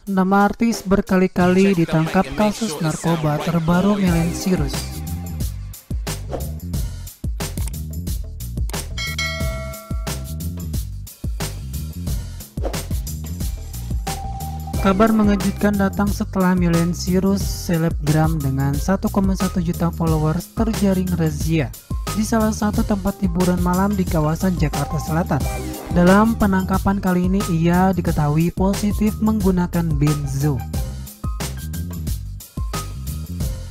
Nama artis berkali-kali ditangkap kasus narkoba terbaru Miley Cyrus. Kabar mengejutkan datang setelah Miley Cyrus, selebgram dengan 1,1 juta followers, terjaring razia di salah satu tempat hiburan malam di kawasan Jakarta Selatan. Dalam penangkapan kali ini, ia diketahui positif menggunakan benzo.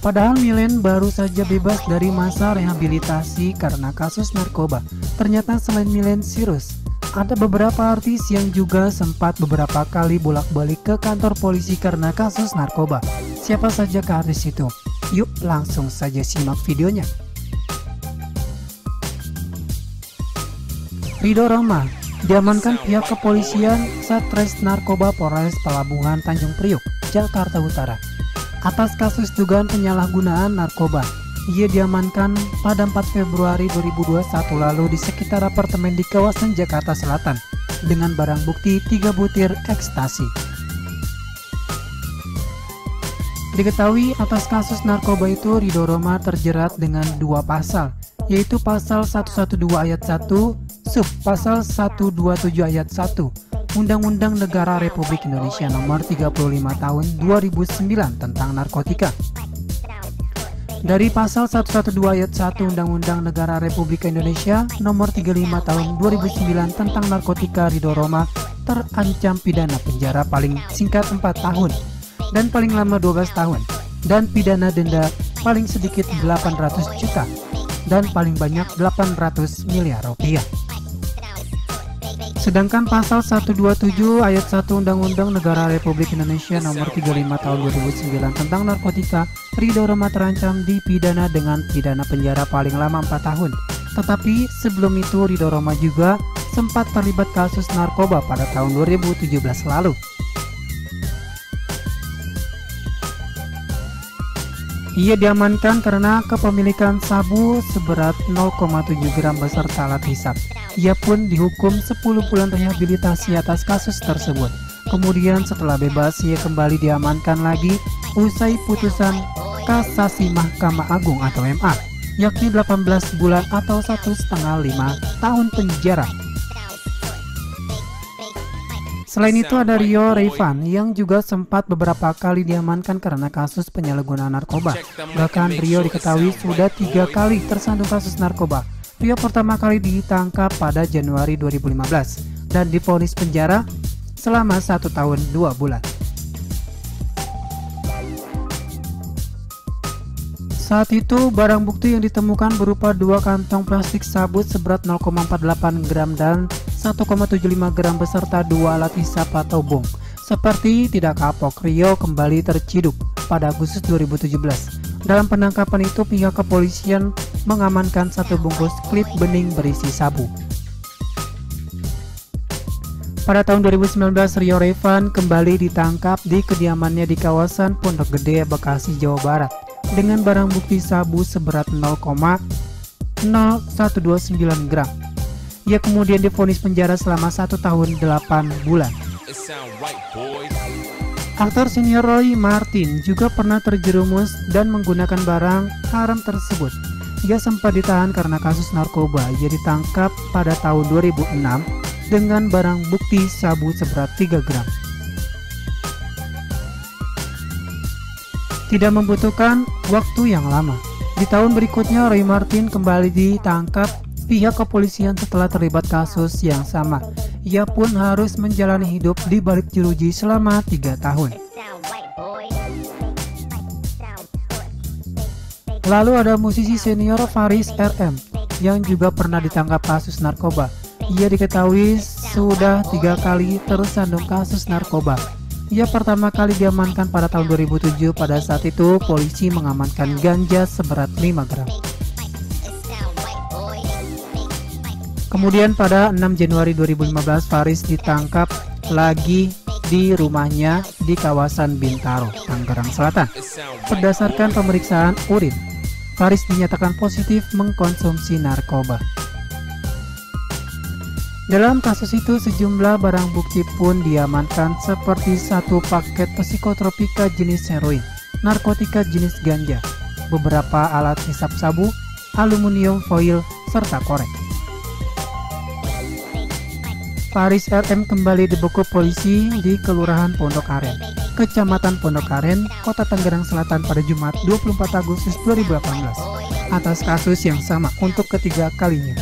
Padahal Miley baru saja bebas dari masa rehabilitasi karena kasus narkoba. Ternyata selain Miley Cyrus, ada beberapa artis yang juga sempat beberapa kali bolak-balik ke kantor polisi karena kasus narkoba. Siapa saja artis itu? Yuk langsung saja simak videonya. Ridho Roma diamankan pihak kepolisian Satres Narkoba Polres Pelabuhan Tanjung Priok, Jakarta Utara atas kasus dugaan penyalahgunaan narkoba. Ia diamankan pada 4 Februari 2021 lalu di sekitar apartemen di kawasan Jakarta Selatan dengan barang bukti 3 butir ekstasi. Diketahui atas kasus narkoba itu Ridho Roma terjerat dengan 2 pasal, yaitu pasal 112 ayat 1 sub pasal 127 ayat 1 Undang-Undang Negara Republik Indonesia Nomor 35 Tahun 2009 tentang narkotika. Dari pasal 112 ayat 1 Undang-Undang Negara Republik Indonesia Nomor 35 Tahun 2009 tentang narkotika, Ridho Roma terancam pidana penjara paling singkat 4 tahun dan paling lama 12 tahun dan pidana denda paling sedikit 800 juta dan paling banyak 800 miliar rupiah. Sedangkan pasal 127 ayat 1 Undang-Undang Negara Republik Indonesia Nomor 35 Tahun 2009 tentang narkotika, Ridho Roma terancam dipidana dengan pidana penjara paling lama 4 tahun. Tetapi sebelum itu Ridho Roma juga sempat terlibat kasus narkoba pada tahun 2017 lalu. Ia diamankan karena kepemilikan sabu seberat 0,7 gram beserta alat hisap. Ia pun dihukum 10 bulan rehabilitasi atas kasus tersebut. Kemudian setelah bebas, ia kembali diamankan lagi usai putusan kasasi Mahkamah Agung atau MA, yakni 18 bulan atau 1,5 tahun penjara. Selain itu ada Rio Raivan yang juga sempat beberapa kali diamankan karena kasus penyalahgunaan narkoba. Bahkan Rio diketahui sudah 3 kali tersandung kasus narkoba. Rio pertama kali ditangkap pada Januari 2015 dan divonis penjara selama 1 tahun 2 bulan. Saat itu barang bukti yang ditemukan berupa 2 kantong plastik sabu seberat 0,48 gram dan 1,75 gram beserta 2 alat hisap atau bong. Seperti tidak kapok, Rio kembali terciduk pada Agustus 2017. Dalam penangkapan itu pihak kepolisian mengamankan 1 bungkus klip bening berisi sabu. Pada tahun 2019 Rio Raivan kembali ditangkap di kediamannya di kawasan Pondok Gede, Bekasi, Jawa Barat dengan barang bukti sabu seberat 0,0129 gram. Ia kemudian divonis penjara selama 1 tahun 8 bulan. Aktor senior Roy Marten juga pernah terjerumus dan menggunakan barang haram tersebut. Ia sempat ditahan karena kasus narkoba. Ia ditangkap pada tahun 2006 dengan barang bukti sabu seberat 3 gram. Tidak membutuhkan waktu yang lama. Di tahun berikutnya Roy Marten kembali ditangkap pihak kepolisian setelah terlibat kasus yang sama. Ia pun harus menjalani hidup di balik jeruji selama 3 tahun. Lalu ada musisi senior Faris RM yang juga pernah ditangkap kasus narkoba. Ia diketahui sudah 3 kali tersandung kasus narkoba. Ia pertama kali diamankan pada tahun 2007. Pada saat itu polisi mengamankan ganja seberat 5 gram. Kemudian pada 6 Januari 2015 Faris ditangkap lagi di rumahnya di kawasan Bintaro, Tangerang Selatan. Berdasarkan pemeriksaan urin, Faris dinyatakan positif mengkonsumsi narkoba. Dalam kasus itu sejumlah barang bukti pun diamankan seperti satu paket psikotropika jenis heroin, narkotika jenis ganja, beberapa alat hisap sabu, aluminium foil, serta korek. Faris RM kembali dibekuk polisi di Kelurahan Pondok Aren, Kecamatan Pondok Aren, Kota Tangerang Selatan pada Jumat 24 Agustus 2018 atas kasus yang sama untuk ketiga kalinya.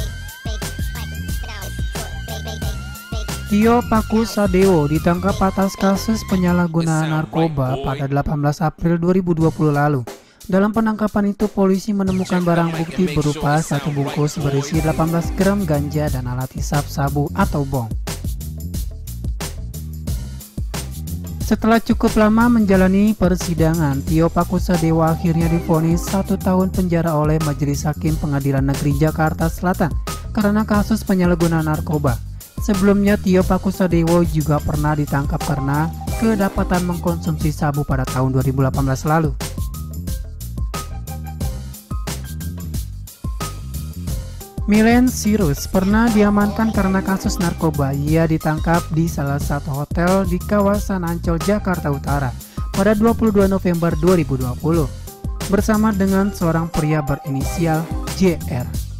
Tio Pakusadewo ditangkap atas kasus penyalahgunaan narkoba pada 18 April 2020 lalu. Dalam penangkapan itu, polisi menemukan barang bukti berupa satu bungkus berisi 18 gram ganja dan alat hisap sabu atau bong. Setelah cukup lama menjalani persidangan, Tio Pakusadewo akhirnya divonis 1 tahun penjara oleh Majelis Hakim Pengadilan Negeri Jakarta Selatan karena kasus penyalahgunaan narkoba. Sebelumnya, Tio Pakusadewo juga pernah ditangkap karena kedapatan mengkonsumsi sabu pada tahun 2018 lalu. Miley Cyrus pernah diamankan karena kasus narkoba. Ia ditangkap di salah satu hotel di kawasan Ancol, Jakarta Utara pada 22 November 2020 bersama dengan seorang pria berinisial JR.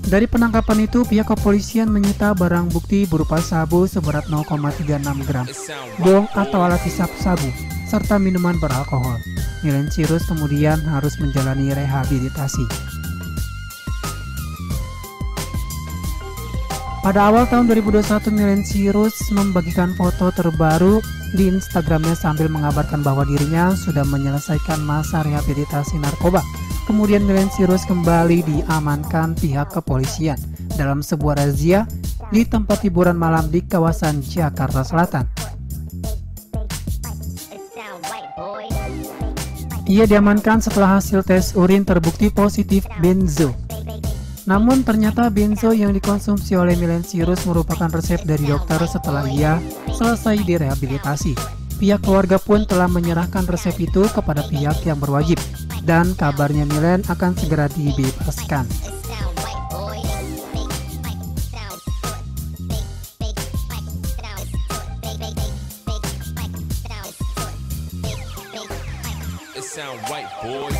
Dari penangkapan itu, pihak kepolisian menyita barang bukti berupa sabu seberat 0,36 gram, bong atau alat hisap sabu, serta minuman beralkohol. Miley Cyrus kemudian harus menjalani rehabilitasi. Pada awal tahun 2021, Miley Cyrus membagikan foto terbaru di Instagramnya sambil mengabarkan bahwa dirinya sudah menyelesaikan masa rehabilitasi narkoba. Kemudian Miley Cyrus kembali diamankan pihak kepolisian dalam sebuah razia di tempat hiburan malam di kawasan Jakarta Selatan. Ia diamankan setelah hasil tes urin terbukti positif benzo. Namun ternyata benzo yang dikonsumsi oleh Miley Cyrus merupakan resep dari dokter setelah ia selesai direhabilitasi. Pihak keluarga pun telah menyerahkan resep itu kepada pihak yang berwajib dan kabarnya Miley akan segera dibebaskan. Sound right, boy.